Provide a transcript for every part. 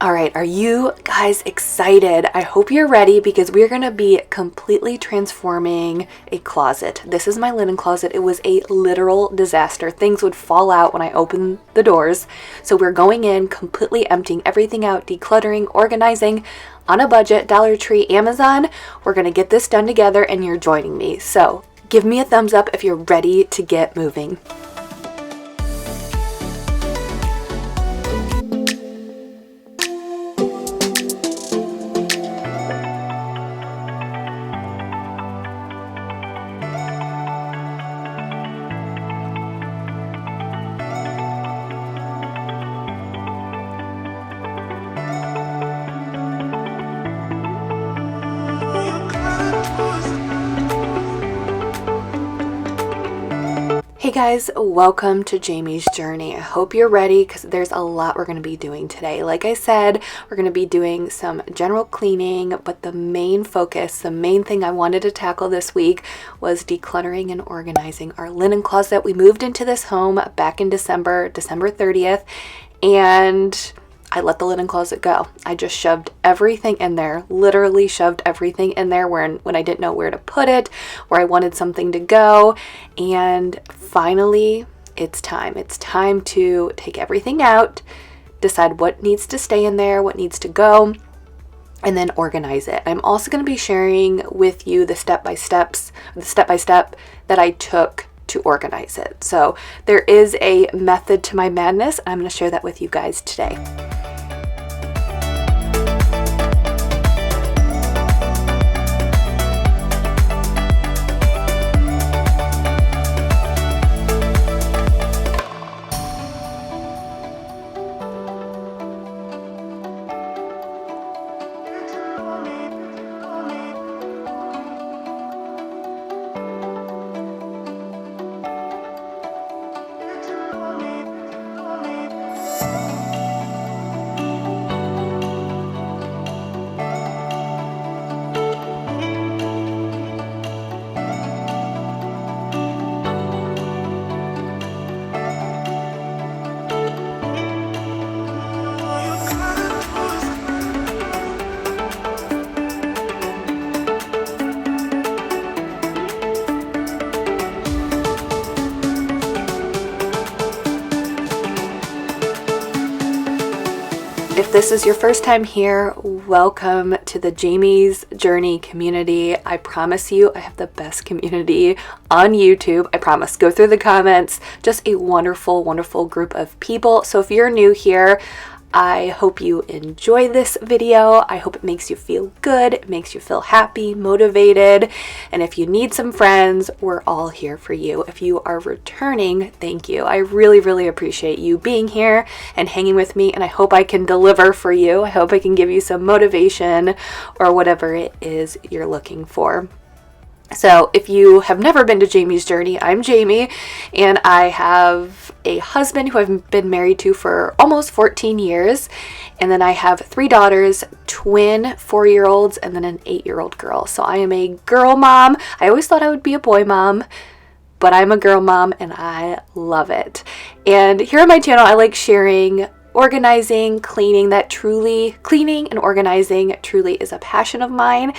All right, are you guys excited? I hope you're ready because we're gonna be completely transforming a closet. This is my linen closet. It was a literal disaster. Things would fall out when I opened the doors. So we're going in, completely emptying everything out, decluttering, organizing on a budget, Dollar Tree, Amazon. We're gonna get this done together and you're joining me. So give me a thumbs up if you're ready to get moving. Hey guys, welcome to Jamie's Journey. I hope you're ready because there's a lot we're going to be doing today. Like I said, we're going to be doing some general cleaning, but the main focus, the main thing I wanted to tackle this week was decluttering and organizing our linen closet. We moved into this home back in December 30th, and I let the linen closet go. I just shoved everything in there, literally shoved everything in there when I didn't know where to put it, where I wanted something to go. And finally, it's time. It's time to take everything out, decide what needs to stay in there, what needs to go, and then organize it. I'm also going to be sharing with you the step-by-step that I took to organize it. So there is a method to my madness. I'm going to share that with you guys today. If this is your first time here, welcome to the Jamie's Journey community. I promise you, I have the best community on YouTube. I promise. Go through the comments. Just a wonderful, wonderful group of people. So if you're new here, I hope you enjoy this video. I hope it makes you feel good. It makes you feel happy, motivated. And if you need some friends, we're all here for you. If you are returning, thank you. I really, really appreciate you being here and hanging with me. And I hope I can deliver for you. I hope I can give you some motivation or whatever it is you're looking for. So if you have never been to Jamie's Journey, I'm Jamie, and I have a husband who I've been married to for almost 14 years. And then I have 3 daughters, twin 4-year-olds, and then an 8-year-old girl. So I am a girl mom. I always thought I would be a boy mom, but I'm a girl mom and I love it. And here on my channel, I like sharing organizing, cleaning and organizing truly is a passion of mine.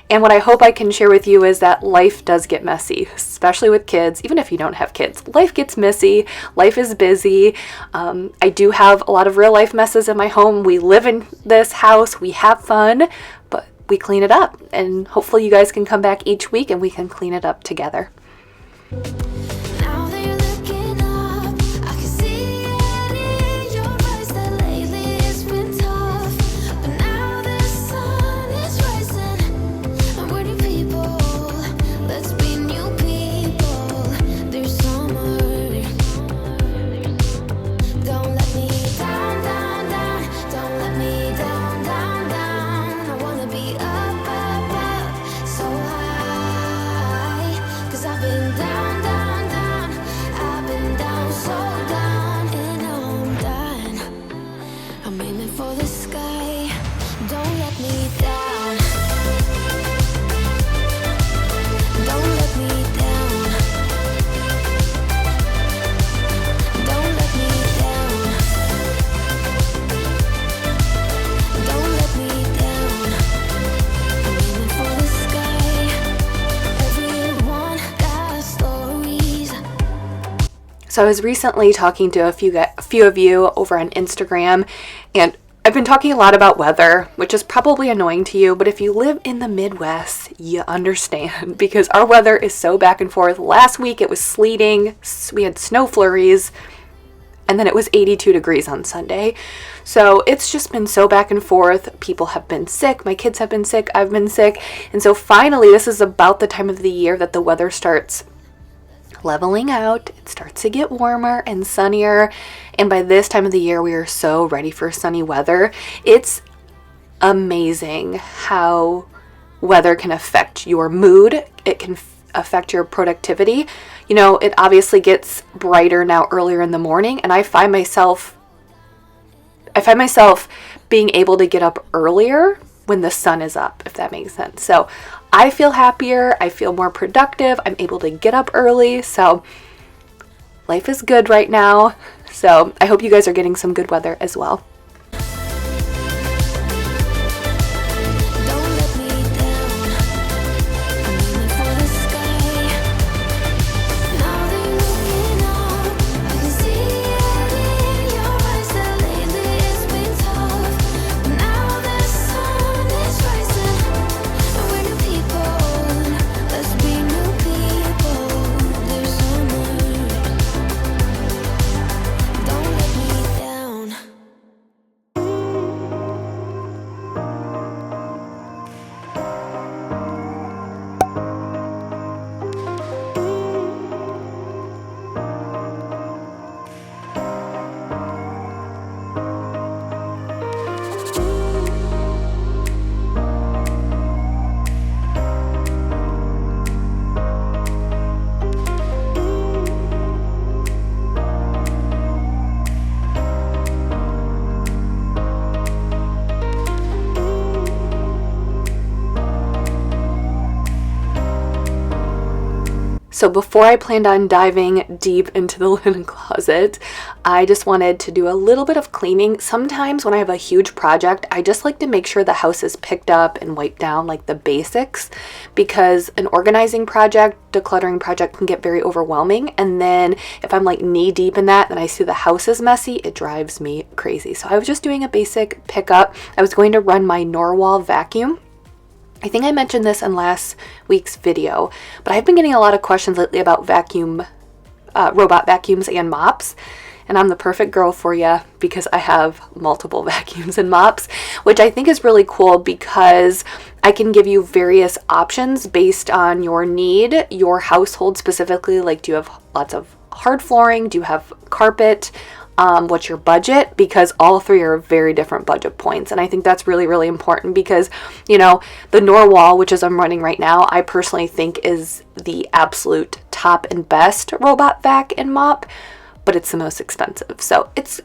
And what I hope I can share with you is that life does get messy, especially with kids. Even if you don't have kids, life gets messy. Life is busy. I do have a lot of real life messes in my home. We live in this house. We have fun, but we clean it up. And hopefully you guys can come back each week and we can clean it up together. I've been down, down. So I was recently talking to a few of you over on Instagram, and I've been talking a lot about weather, which is probably annoying to you, but if you live in the Midwest, you understand because our weather is so back and forth. Last week it was sleeting, we had snow flurries, and then it was 82 degrees on Sunday. So it's just been so back and forth. People have been sick, my kids have been sick, I've been sick, and so finally this is about the time of the year that the weather starts leveling out. It starts to get warmer and sunnier, and by this time of the year we are so ready for sunny weather. It's amazing how weather can affect your mood. It can affect your productivity. You know, it obviously gets brighter now earlier in the morning, and I find myself being able to get up earlier when the sun is up, if that makes sense. So I feel happier, I feel more productive, I'm able to get up early, so life is good right now. So I hope you guys are getting some good weather as well. So before I planned on diving deep into the linen closet, I just wanted to do a little bit of cleaning. Sometimes when I have a huge project, I just like to make sure the house is picked up and wiped down, like the basics, because an organizing project, decluttering project can get very overwhelming. And then if I'm like knee deep in that and I see the house is messy, it drives me crazy. So I was just doing a basic pickup. I was going to run my Norwal vacuum. I think I mentioned this in last week's video, but I've been getting a lot of questions lately about robot vacuums and mops, and I'm the perfect girl for you because I have multiple vacuums and mops, which I think is really cool because I can give you various options based on your need, your household specifically. Like, do you have lots of hard flooring? Do you have carpet? What's your budget? Because all three are very different budget points. And I think that's really, really important because, you know, the Norwal, which is I'm running right now, I personally think is the absolute top and best robot vac and mop, but it's the most expensive. So it's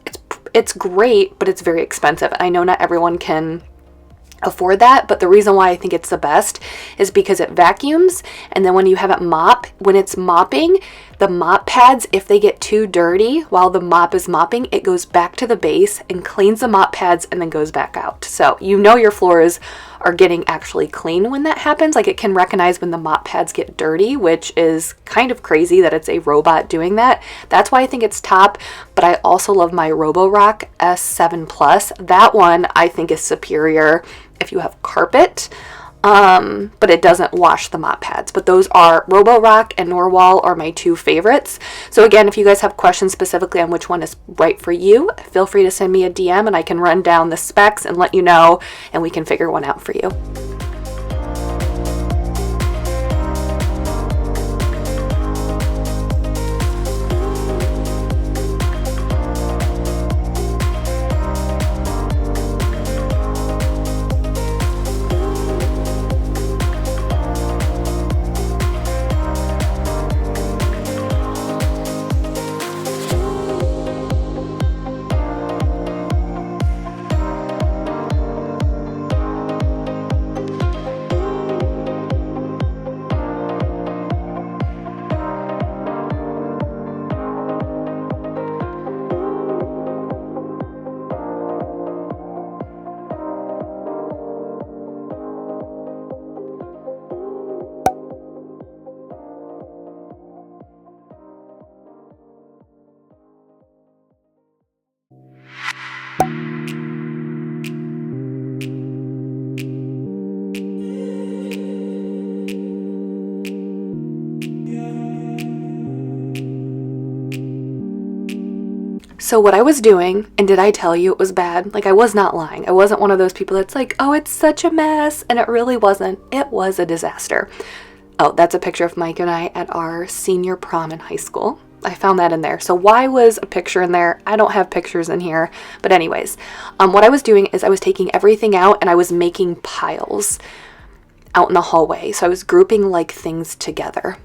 great, but it's very expensive. I know not everyone can afford that, but the reason why I think it's the best is because it vacuums, and then when you have it when it's mopping, the mop pads, if they get too dirty while the mop is mopping, it goes back to the base and cleans the mop pads and then goes back out. So you know your floors are getting actually clean when that happens. Like, it can recognize when the mop pads get dirty, which is kind of crazy that it's a robot doing that. That's why I think it's top, but I also love my Roborock S7 Plus. That one I think is superior if you have carpet, but it doesn't wash the mop pads. But those are Roborock and Norwal are my two favorites. So again, if you guys have questions specifically on which one is right for you, feel free to send me a DM and I can run down the specs and let you know, and we can figure one out for you. So what I was doing, and did I tell you it was bad? Like, I was not lying. I wasn't one of those people that's like, oh, it's such a mess. And it really wasn't. It was a disaster. Oh, that's a picture of Mike and I at our senior prom in high school. I found that in there. So why was a picture in there? I don't have pictures in here. But anyways, what I was doing is I was taking everything out and I was making piles out in the hallway. So I was grouping like things together.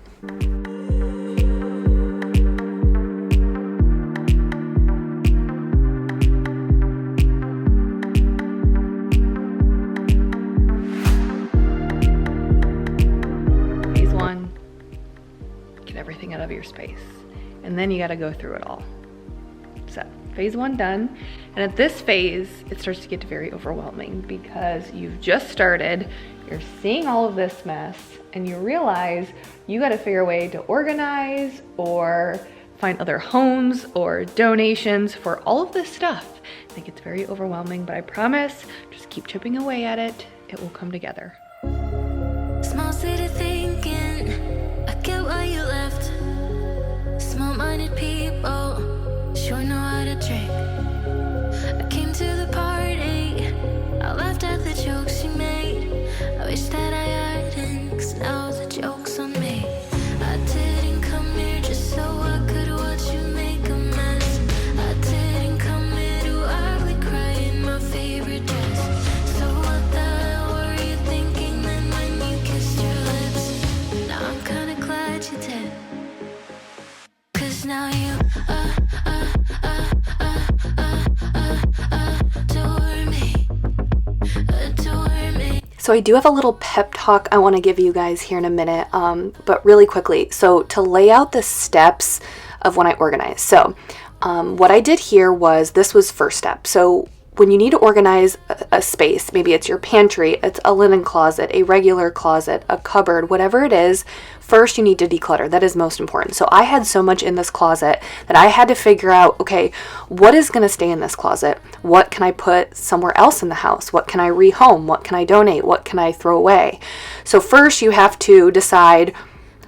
Everything out of your space, and then you got to go through it all. So phase 1 done, and at this phase it starts to get very overwhelming because you've just started, you're seeing all of this mess, and you realize you got to figure a way to organize or find other homes or donations for all of this stuff. It gets very overwhelming, but I promise, just keep chipping away at it. It will come together. Small city thinking, I get why you left. Small-minded people sure know how to drink. I came to the party, I laughed at the jokes you made. I wish that I hadn't, 'cause now the joke's on me. I didn't come here just so I could watch you make a mess. I didn't come here to ugly cry in my favorite dress. So what the hell were you thinking then when you kissed your lips? Now I'm kinda glad you did. Now you adore me. So I do have a little pep talk I want to give you guys here in a minute, but really quickly. So to lay out the steps of when I organize. So what I did here was, this was first step. So when you need to organize a space, maybe it's your pantry, it's a linen closet, a regular closet, a cupboard, whatever it is, first you need to declutter. That is most important. So I had so much in this closet that I had to figure out, okay, what is going to stay in this closet? What can I put somewhere else in the house? What can I rehome? What can I donate? What can I throw away? So first you have to decide,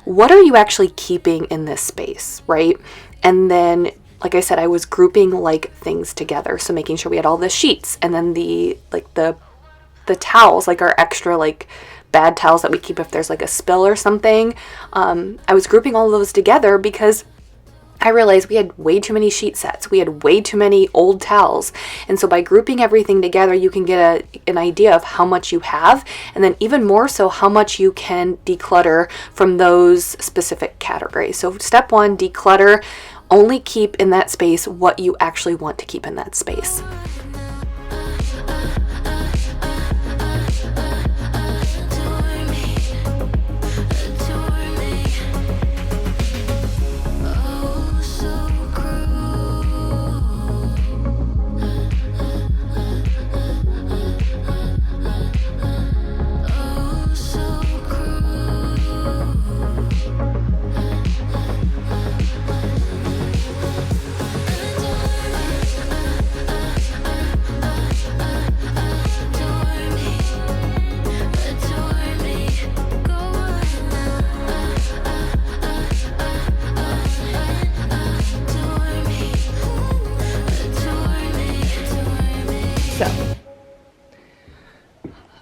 what are you actually keeping in this space, right? And then, like I said, I was grouping like things together. So making sure we had all the sheets, and then the towels, like our extra like bad towels that we keep if there's like a spill or something. I was grouping all of those together because I realized we had way too many sheet sets. We had way too many old towels. And so by grouping everything together, you can get an idea of how much you have, and then even more so how much you can declutter from those specific categories. So step 1, declutter. Only keep in that space what you actually want to keep in that space.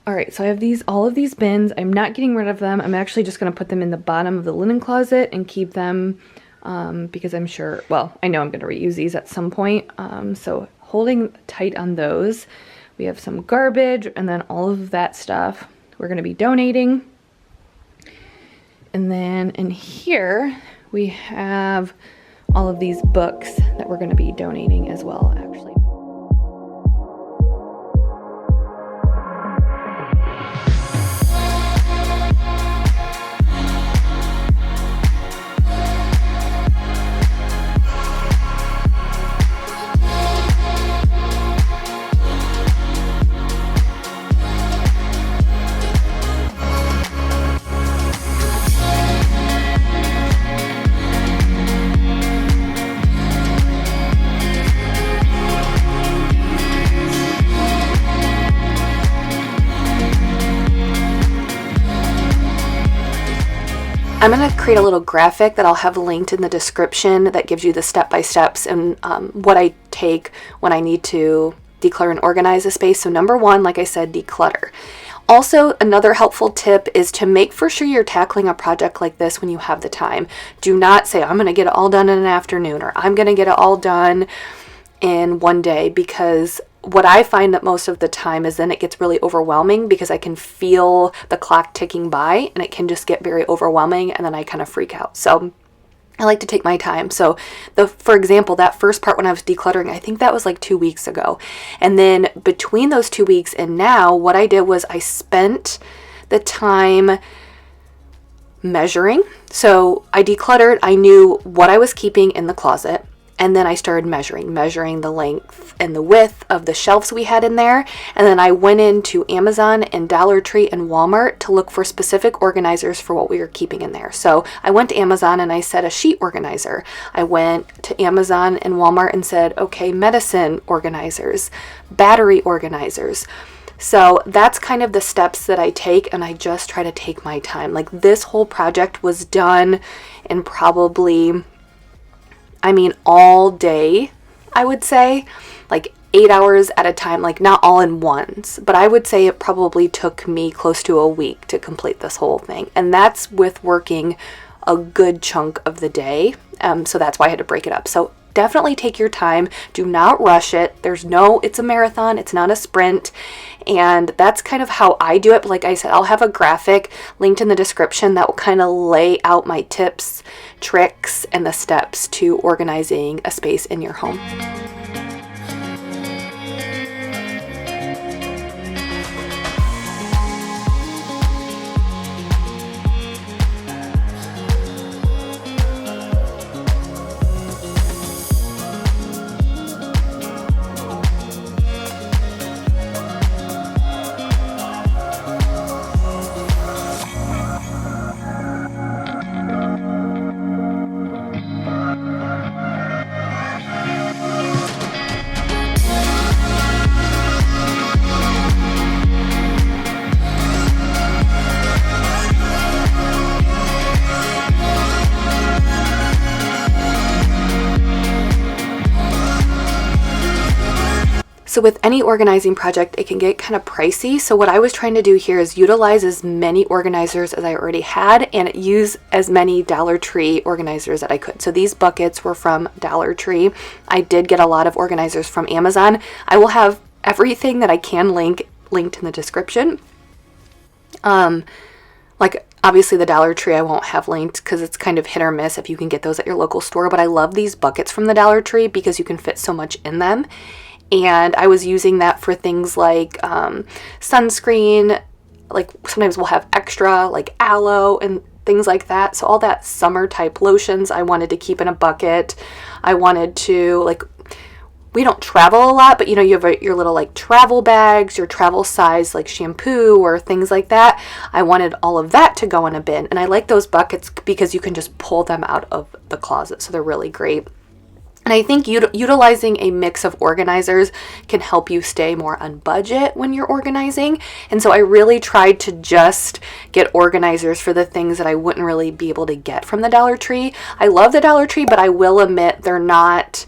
All right, so I have all of these bins. I'm not getting rid of them. I'm actually just going to put them in the bottom of the linen closet and keep them because I'm sure, well, I know I'm going to reuse these at some point. So holding tight on those. We have some garbage, and then all of that stuff we're going to be donating. And then in here we have all of these books that we're going to be donating as well, actually. I'm going to create a little graphic that I'll have linked in the description that gives you the step-by-steps and what I take when I need to declutter and organize a space. So number one, like I said, declutter. Also, another helpful tip is to make for sure you're tackling a project like this when you have the time. Do not say, I'm going to get it all done in an afternoon, or I'm going to get it all done in one day, because what I find that most of the time is then it gets really overwhelming because I can feel the clock ticking by and it can just get very overwhelming and then I kind of freak out. So I like to take my time. So for example, that first part when I was decluttering, I think that was like 2 weeks ago. And then between those 2 weeks and now, what I did was I spent the time measuring. So I decluttered, I knew what I was keeping in the closet. And then I started measuring the length and the width of the shelves we had in there. And then I went into Amazon and Dollar Tree and Walmart to look for specific organizers for what we were keeping in there. So I went to Amazon and I said a sheet organizer. I went to Amazon and Walmart and said, okay, medicine organizers, battery organizers. So that's kind of the steps that I take, and I just try to take my time. Like, this whole project was done in probably, all day, I would say, like 8 hours at a time, like not all in once, but I would say it probably took me close to a week to complete this whole thing. And that's with working a good chunk of the day. So that's why I had to break it up. So definitely take your time. Do not rush it. It's a marathon. It's not a sprint. And that's kind of how I do it. But like I said, I'll have a graphic linked in the description that will kind of lay out my tips, tricks, and the steps to organizing a space in your home. So with any organizing project, it can get kind of pricey. So what I was trying to do here is utilize as many organizers as I already had and use as many Dollar Tree organizers that I could. So these buckets were from Dollar Tree. I did get a lot of organizers from Amazon. I will have everything that I can linked in the description. Like obviously the Dollar Tree I won't have linked because it's kind of hit or miss if you can get those at your local store. But I love these buckets from the Dollar Tree because you can fit so much in them. And I was using that for things like sunscreen, like sometimes we'll have extra like aloe and things like that. So all that summer type lotions I wanted to keep in a bucket. I wanted to, like, we don't travel a lot, but you have your little like travel bags, your travel size like shampoo or things like that. I wanted all of that to go in a bin. And I like those buckets because you can just pull them out of the closet. So they're really great. And I think utilizing a mix of organizers can help you stay more on budget when you're organizing. And so I really tried to just get organizers for the things that I wouldn't really be able to get from the Dollar Tree. I love the Dollar Tree, but I will admit they're not,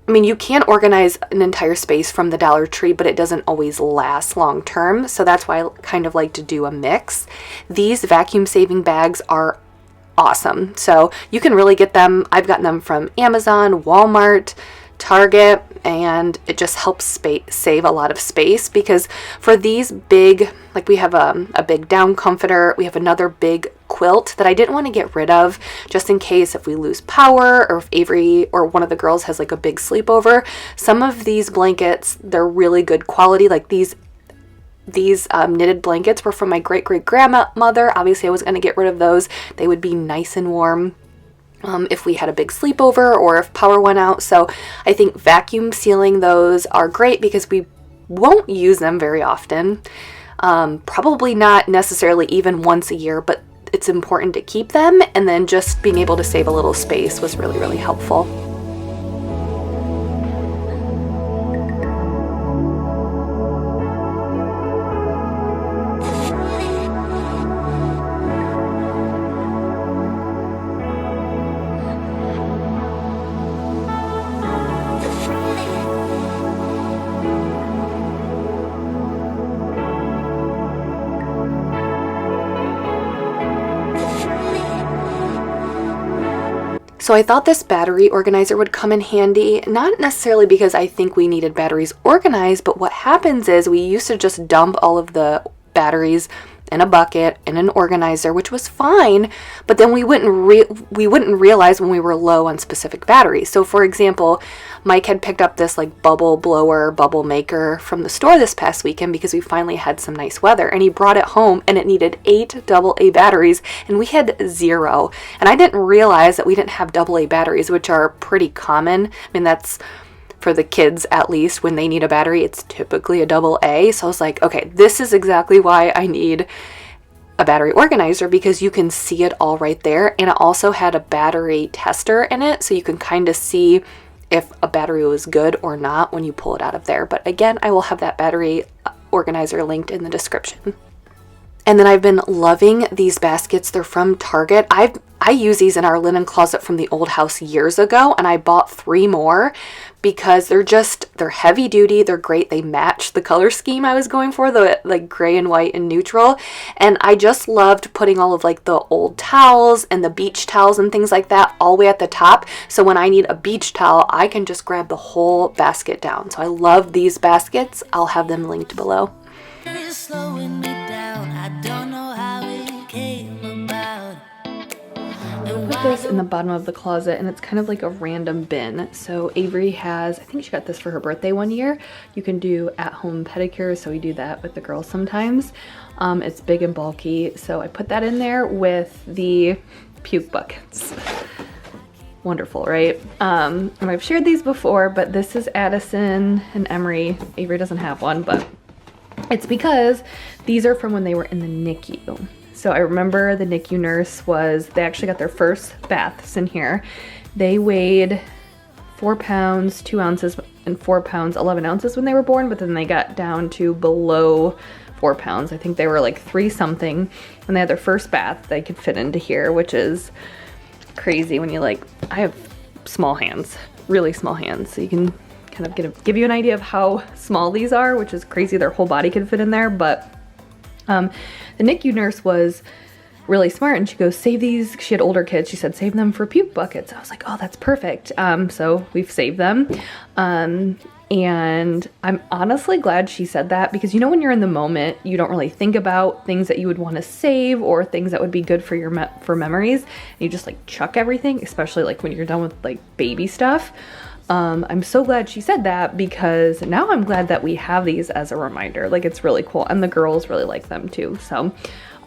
you can organize an entire space from the Dollar Tree, but it doesn't always last long term. So that's why I kind of like to do a mix. These vacuum saving bags are awesome. So you can really get them. I've gotten them from Amazon, Walmart, Target, and it just helps save a lot of space because for these big, like we have a big down comforter, we have another big quilt that I didn't want to get rid of just in case if we lose power or if Avery or one of the girls has like a big sleepover. Some of these blankets, they're really good quality. Like these knitted blankets were from my great-great-grandmother. Obviously, I was going to get rid of those. They would be nice and warm if we had a big sleepover or if power went out. So I think vacuum sealing those are great because we won't use them very often. Probably not necessarily even once a year, but it's important to keep them. And then just being able to save a little space was really, really helpful. So I thought this battery organizer would come in handy, not necessarily because I think we needed batteries organized, but what happens is we used to just dump all of the batteries in a bucket in an organizer, which was fine, but then we wouldn't realize when we were low on specific batteries. So for example, Mike had picked up this like bubble blower, bubble maker from the store this past weekend because we finally had some nice weather, and he brought it home and it needed 8 AA batteries and we had 0. And I didn't realize that we didn't have AA batteries, which are pretty common. I mean, that's for the kids, at least, when they need a battery, it's typically a AA. So I was like, okay, this is exactly why I need a battery organizer, because you can see it all right there. And it also had a battery tester in it, so you can kind of see if a battery was good or not when you pull it out of there. But again, I will have that battery organizer linked in the description. And then I've been loving these baskets. They're from Target. I use these in our linen closet from the old house years ago, and I bought 3 more because they're heavy duty. They're great. They match the color scheme I was going for, the like gray and white and neutral. And I just loved putting all of like the old towels and the beach towels and things like that all the way at the top. So when I need a beach towel, I can just grab the whole basket down. So I love these baskets. I'll have them linked below. Slowing me down. I don't know how it came about. I put this in the bottom of the closet, and it's kind of like a random bin. So Avery has, I think she got this for her birthday one year. You can do at-home pedicures, so we do that with the girls sometimes. It's big and bulky, so I put that in there with the puke buckets. Wonderful, right? And I've shared these before, but this is Addison and Emery. Avery doesn't have one, but it's because these are from when they were in the NICU. So I remember the NICU nurse they actually got their first baths in here. They weighed 4 pounds, 2 ounces, and 4 pounds, 11 ounces when they were born, but then they got down to below 4 pounds. I think they were like 3 something when they had their first bath. They could fit into here, which is crazy when I have small hands, really small hands. So you can kind of give you an idea of how small these are, which is crazy. Their whole body can fit in there. But the NICU nurse was really smart, and she goes, save these. She had older kids. She said, save them for puke buckets. I was like, oh, that's perfect. So we've saved them. And I'm honestly glad she said that, because when you're in the moment, you don't really think about things that you would want to save or things that would be good for your for memories. And you just like chuck everything, especially like when you're done with like baby stuff. I'm so glad she said that, because now I'm glad that we have these as a reminder. Like, it's really cool, and the girls really like them too. So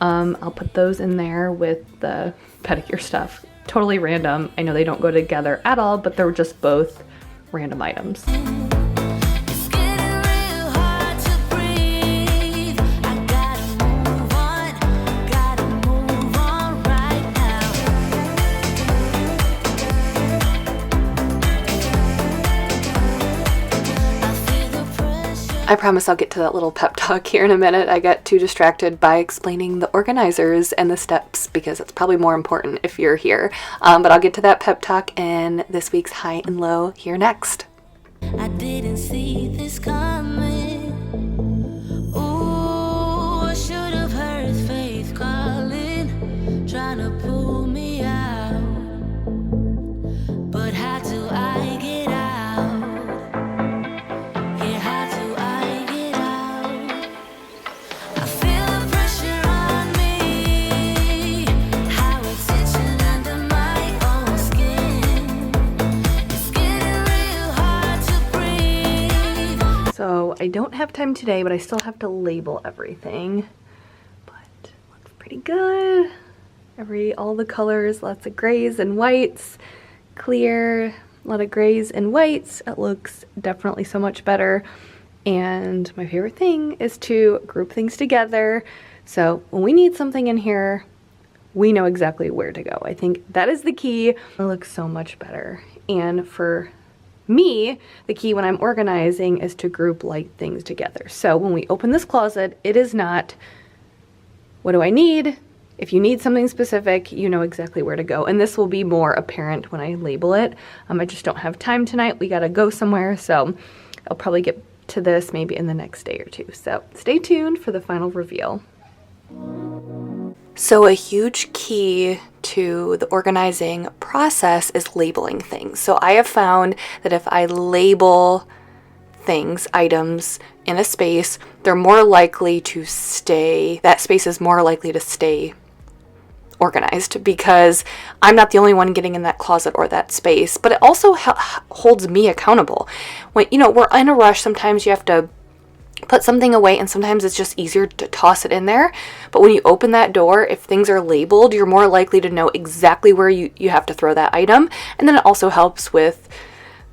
I'll put those in there with the pedicure stuff. Totally random. I know they don't go together at all, but they're just both random items. I promise I'll get to that little pep talk here in a minute. I got too distracted by explaining the organizers and the steps, because it's probably more important if you're here. But I'll get to that pep talk and this week's high and low here next. I didn't see this coming. Ooh, I should have heard faith calling, trying to pull me out. But how do I get out? Yeah, how do I get out? I feel the pressure on me, how it's itching under my own skin. It's getting real hard to breathe. So I don't have time today, but I still have to label everything. But looks pretty good. All the colors, lots of grays and whites, clear, a lot of grays and whites. It looks definitely so much better. And my favorite thing is to group things together. So when we need something in here, we know exactly where to go. I think that is the key. It looks so much better. And for me, the key when I'm organizing is to group light things together. So when we open this closet, it is not, what do I need? If you need something specific, you know exactly where to go. And this will be more apparent when I label it. I just don't have time tonight. We gotta go somewhere. So I'll probably get to this maybe in the next day or two. So stay tuned for the final reveal. So a huge key to the organizing process is labeling things. So I have found that if I label things, items in a space, they're more likely to stay, that space is more likely to stay organized, because I'm not the only one getting in that closet or that space, but it also holds me accountable. When, we're in a rush, sometimes you have to put something away, and sometimes it's just easier to toss it in there. But when you open that door, if things are labeled, you're more likely to know exactly where you have to throw that item. And then it also helps with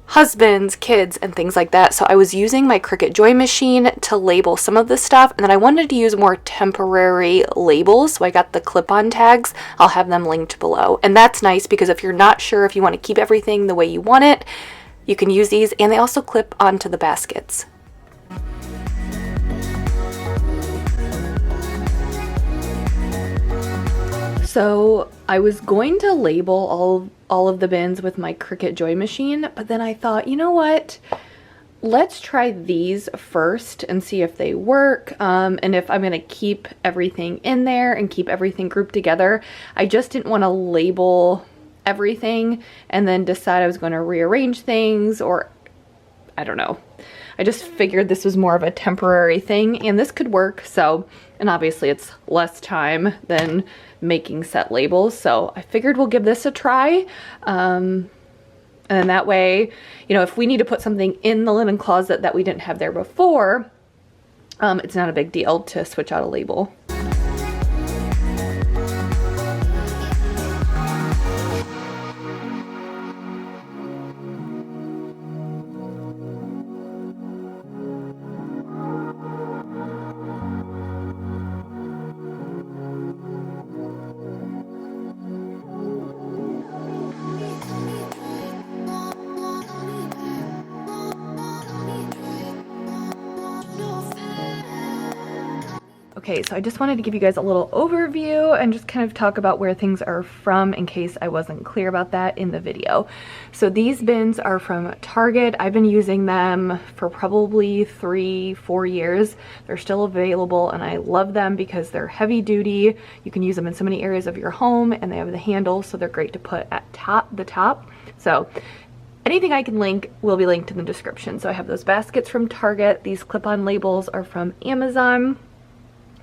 husbands, kids, and things like that. So I was using my Cricut Joy machine to label some of this stuff, and then I wanted to use more temporary labels, so I got the clip-on tags. I'll have them linked below. And that's nice because if you're not sure if you want to keep everything the way you want it, you can use these, and they also clip onto the baskets. So I was going to label all of the bins with my Cricut Joy machine, but then I thought, you know what? Let's try these first and see if they work, and if I'm going to keep everything in there and keep everything grouped together. I just didn't want to label everything and then decide I was going to rearrange things, or I don't know. I just figured this was more of a temporary thing, and this could work. So, and obviously it's less time than making set labels, so I figured we'll give this a try. And that way, if we need to put something in the linen closet that we didn't have there before, it's not a big deal to switch out a label. Okay, so I just wanted to give you guys a little overview and just kind of talk about where things are from in case I wasn't clear about that in the video. So these bins are from Target. I've been using them for probably 3-4 years. They're still available and I love them because they're heavy duty. You can use them in so many areas of your home, and they have the handle, so they're great to put at the top. So anything I can link will be linked in the description. So I have those baskets from Target. These clip-on labels are from Amazon.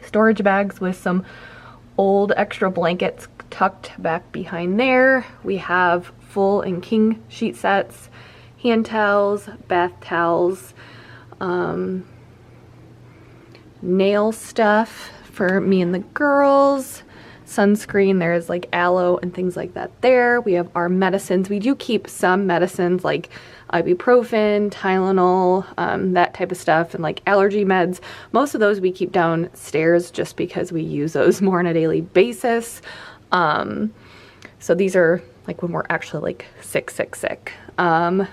Storage bags with some old extra blankets tucked back behind there. We have full and king sheet sets, hand towels, bath towels, nail stuff for me and the girls, sunscreen. There is like aloe and things like that there. We have our medicines. We do keep some medicines like ibuprofen, Tylenol, that type of stuff, and like allergy meds. Most of those we keep downstairs just because we use those more on a daily basis. So these are like when we're actually like sick.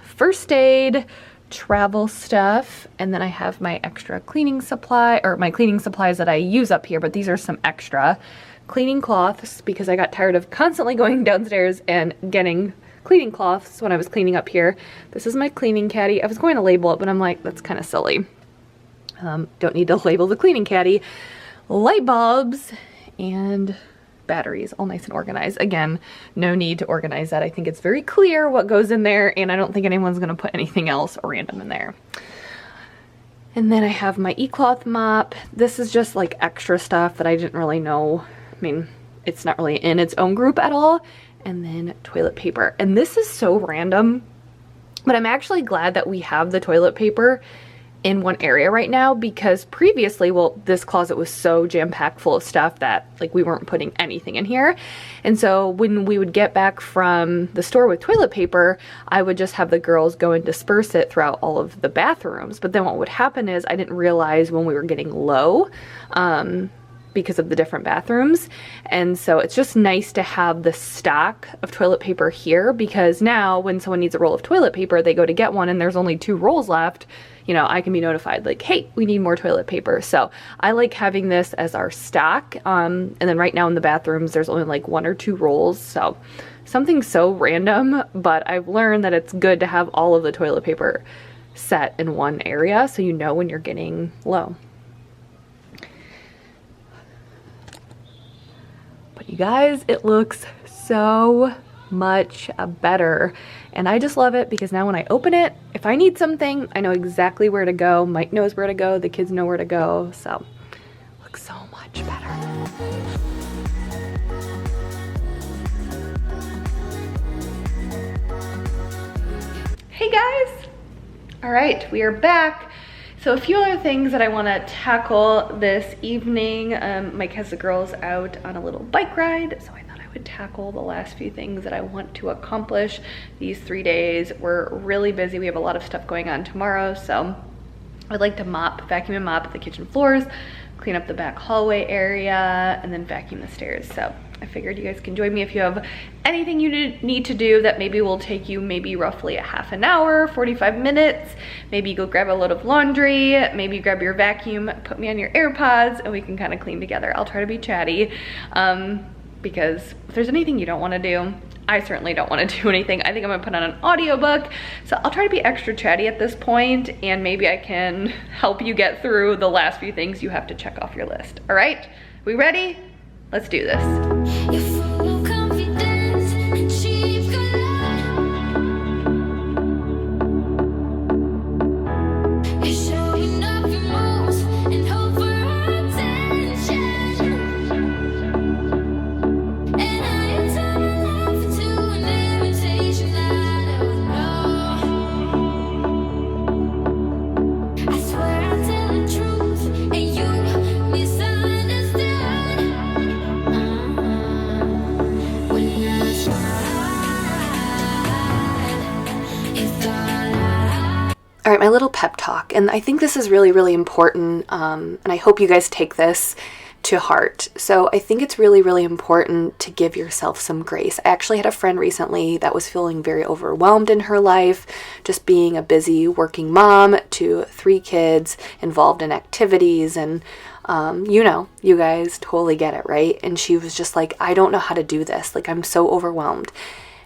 First aid, travel stuff, and then I have my extra cleaning supply, or my cleaning supplies that I use up here, but these are some extra. Cleaning cloths, because I got tired of constantly going downstairs and getting cleaning cloths when I was cleaning up here. This is my cleaning caddy. I was going to label it, but I'm like, that's kind of silly. Don't need to label the cleaning caddy. Light bulbs and batteries, all nice and organized. Again, no need to organize that. I think it's very clear what goes in there, and I don't think anyone's going to put anything else random in there. And then I have my e-cloth mop. This is just like extra stuff that I didn't really know. I mean, it's not really in its own group at all. And then toilet paper. And this is so random, but I'm actually glad that we have the toilet paper in one area right now, because previously, well, this closet was so jam-packed full of stuff that like we weren't putting anything in here. And so when we would get back from the store with toilet paper, I would just have the girls go and disperse it throughout all of the bathrooms. But then what would happen is I didn't realize when we were getting low, because of the different bathrooms. And so it's just nice to have the stock of toilet paper here, because now when someone needs a roll of toilet paper, they go to get one and there's only 2 rolls left, I can be notified like, hey, we need more toilet paper. So I like having this as our stock. And then right now in the bathrooms, there's only like 1 or 2 rolls. So something so random, but I've learned that it's good to have all of the toilet paper set in one area, so you know when you're getting low. You guys, it looks so much better, and I just love it because now when I open it, if I need something, I know exactly where to go. Mike knows where to go, the kids know where to go, so it looks so much better. Hey guys! All right, we are back. So a few other things that I want to tackle this evening. Mike has the girls out on a little bike ride, so I thought I would tackle the last few things that I want to accomplish these 3 days. We're really busy. We have a lot of stuff going on tomorrow, so I'd like to vacuum and mop the kitchen floors, clean up the back hallway area, and then vacuum the stairs. So I figured you guys can join me if you have anything you need to do that maybe will take you maybe roughly a half an hour, 45 minutes. Maybe go grab a load of laundry, maybe grab your vacuum, put me on your AirPods, and we can kind of clean together. I'll try to be chatty because if there's anything you don't want to do, I certainly don't want to do anything. I think I'm gonna put on an audiobook. So I'll try to be extra chatty at this point, and maybe I can help you get through the last few things you have to check off your list. All right, we ready? Let's do this. You're full of confidence and cheap galore. You're showing off your moves and hope for attention. And I am turning life into an invitation I don't know. I swear I'll tell the truth and you misunderstood. All right, my little pep talk, and I think this is really, really important, and I hope you guys take this to heart. So I think it's really, really important to give yourself some grace. I actually had a friend recently that was feeling very overwhelmed in her life, just being a busy working mom to 3 kids, involved in activities, and you guys totally get it, right? And she was just like, I don't know how to do this. Like, I'm so overwhelmed.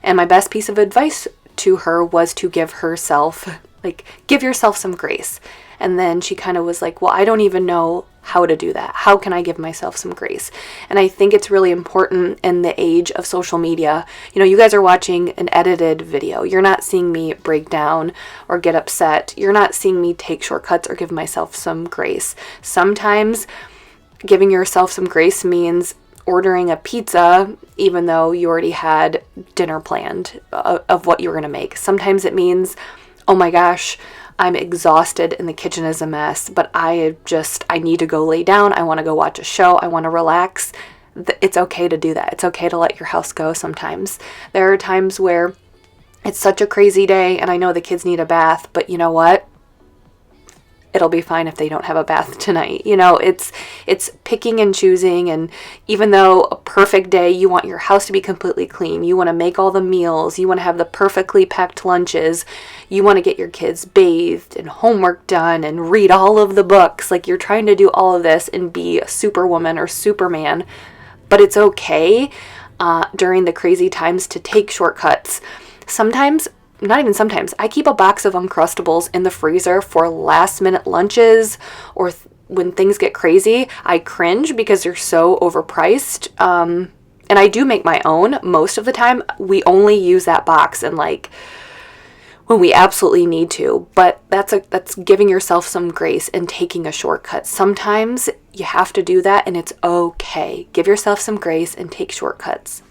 And my best piece of advice to her was to give yourself some grace. And then she kind of was like, well, I don't even know how to do that. How can I give myself some grace? And I think it's really important in the age of social media. You know, you guys are watching an edited video. You're not seeing me break down or get upset. You're not seeing me take shortcuts or give myself some grace. Sometimes giving yourself some grace means ordering a pizza even though you already had dinner planned of what you were going to make. Sometimes it means, oh my gosh, I'm exhausted and the kitchen is a mess, but I need to go lay down. I want to go watch a show. I want to relax. It's okay to do that. It's okay to let your house go sometimes. There are times where it's such a crazy day and I know the kids need a bath, but you know what? It'll be fine if they don't have a bath tonight. You know, it's picking and choosing, and even though a perfect day, you want your house to be completely clean, you want to make all the meals, you want to have the perfectly packed lunches, you want to get your kids bathed and homework done and read all of the books. Like, you're trying to do all of this and be a superwoman or superman, but it's okay during the crazy times to take shortcuts. Sometimes, not even sometimes, I keep a box of Uncrustables in the freezer for last minute lunches or when things get crazy. I cringe because they're so overpriced. And I do make my own most of the time. We only use that box and like when we absolutely need to, but that's giving yourself some grace and taking a shortcut. Sometimes you have to do that and it's okay. Give yourself some grace and take shortcuts.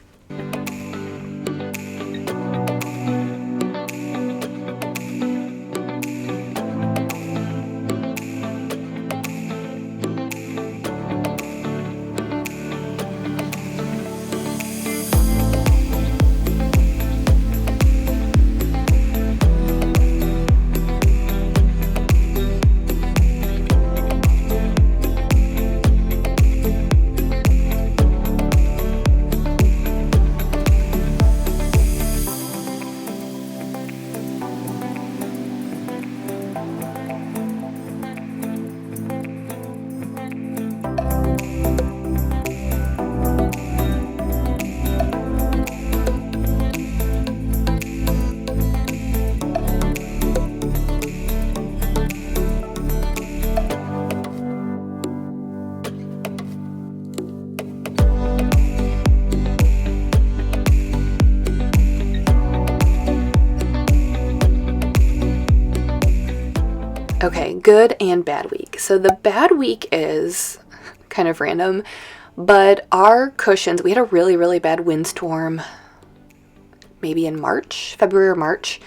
Okay, good and bad week. So the bad week is kind of random, but our cushions, we had a really, really bad windstorm maybe in March, February or March,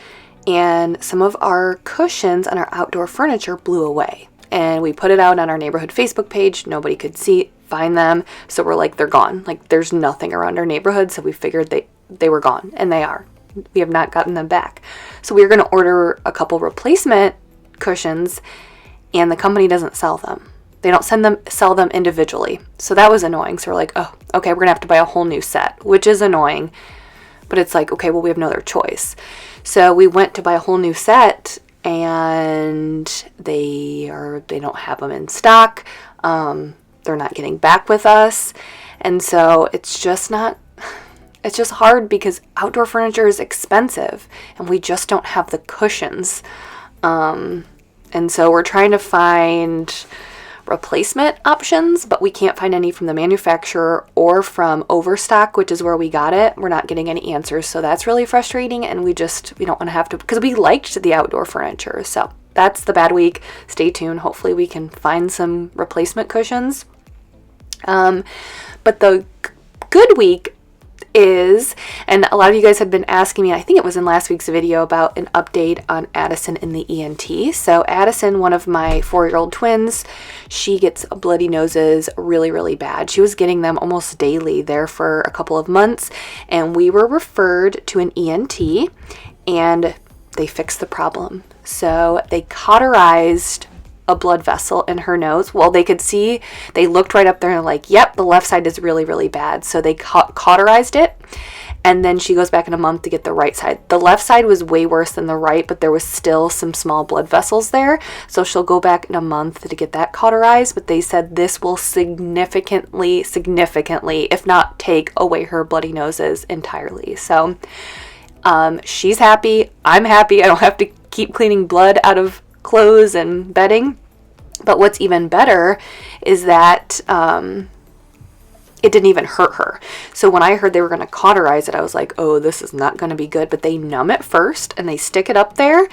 and some of our cushions on our outdoor furniture blew away. And we put it out on our neighborhood Facebook page. Nobody could find them. So we're like, they're gone. Like, there's nothing around our neighborhood. So we figured they were gone, and they are. We have not gotten them back. So we were going to order a couple replacement cushions, and the company doesn't sell them. They don't sell them individually. So that was annoying. So we're like, oh, okay, we're going to have to buy a whole new set, which is annoying. But it's like, okay, well, we have no other choice. So we went to buy a whole new set, and they don't have them in stock. They're not getting back with us. And so it's just hard because outdoor furniture is expensive, and we just don't have the cushions. And so we're trying to find replacement options, but we can't find any from the manufacturer or from Overstock, which is where we got it. We're not getting any answers, so that's really frustrating, and we don't want to have to, because we liked the outdoor furniture. So that's the bad week. Stay tuned. Hopefully we can find some replacement cushions. But the good week is, and a lot of you guys have been asking me, I think it was in last week's video, about an update on Addison in the ENT. So Addison, one of my 4-year-old twins, she gets bloody noses really, really bad. She was getting them almost daily there for a couple of months, and we were referred to an ENT, and they fixed the problem. So they cauterized a blood vessel in her nose. Well, they could see, they looked right up there and like, yep, the left side is really, really bad. So they cauterized it, and then she goes back in a month to get the right side. The left side was way worse than the right, but there was still some small blood vessels there. So she'll go back in a month to get that cauterized, but they said this will significantly, if not take away her bloody noses entirely. So she's happy. I'm happy. I don't have to keep cleaning blood out of clothes and bedding. But what's even better is that it didn't even hurt her. So when I heard they were going to cauterize it, I was like, oh, this is not going to be good. But they numb it first and they stick it up there,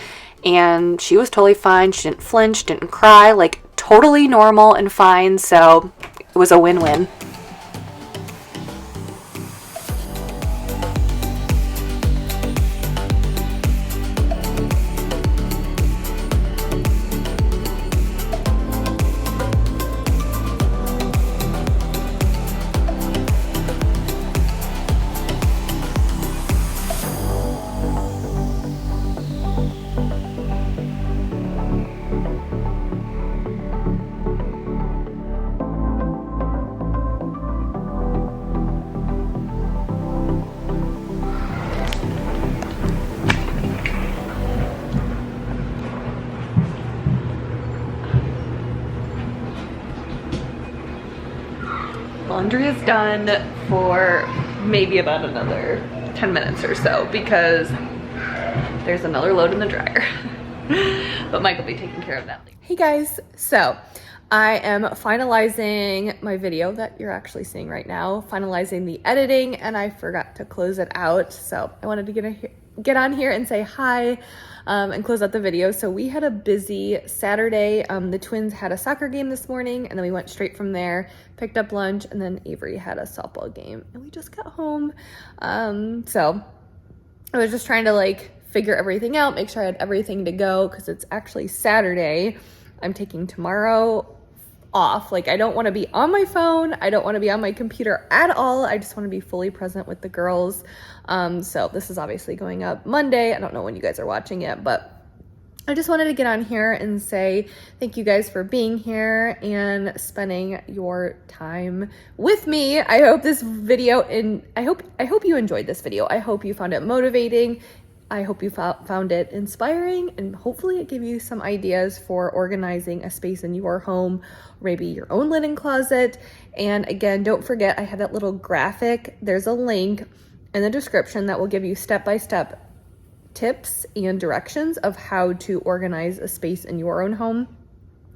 and she was totally fine. She didn't flinch, didn't cry, like totally normal and fine. So it was a win-win. Laundry is done for maybe about another 10 minutes or so because there's another load in the dryer. But Mike will be taking care of that later. Hey guys, so I am finalizing my video that you're actually seeing right now, finalizing the editing, and I forgot to close it out. So I wanted to get on here and say hi and close out the video. So we had a busy Saturday. The twins had a soccer game this morning, and then we went straight from there, picked up lunch, and then Avery had a softball game, and we just got home. So I was just trying to figure everything out, make sure I had everything to go, because it's actually Saturday. I'm taking tomorrow off. I don't want to be on my phone. I don't want to be on my computer at all. I just want to be fully present with the girls. So this is obviously going up Monday. I don't know when you guys are watching it, but I just wanted to get on here and say thank you guys for being here and spending your time with me. I hope this video, and I hope you enjoyed this video. I hope you found it motivating. I hope you found it inspiring, and hopefully it gave you some ideas for organizing a space in your home, maybe your own linen closet. And again, don't forget, I have that little graphic. There's a link in the description that will give you step-by-step tips and directions of how to organize a space in your own home.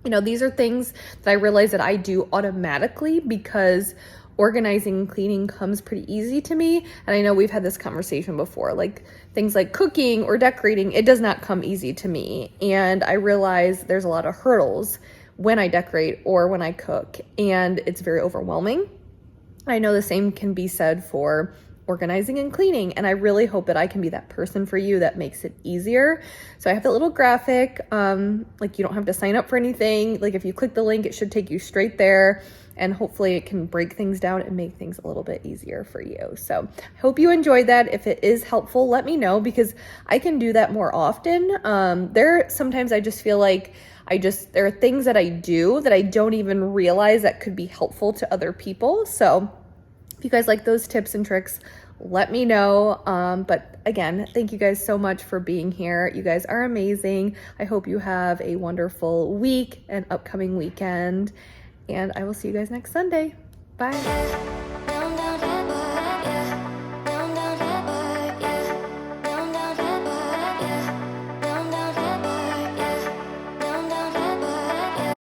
These are things that I realize that I do automatically because organizing and cleaning comes pretty easy to me. And I know we've had this conversation before, like things like cooking or decorating, it does not come easy to me. And I realize there's a lot of hurdles when I decorate or when I cook, and it's very overwhelming. I know the same can be said for organizing and cleaning, and I really hope that I can be that person for you that makes it easier. So I have that little graphic, like you don't have to sign up for anything. Like if you click the link, it should take you straight there, and hopefully it can break things down and make things a little bit easier for you. So I hope you enjoyed that. If it is helpful, let me know, because I can do that more often. Sometimes I just feel like there are things that I do that I don't even realize that could be helpful to other people. So if you guys like those tips and tricks, let me know. But again, thank you guys so much for being here. You guys are amazing. I hope you have a wonderful week and upcoming weekend. And I will see you guys next Sunday. Bye.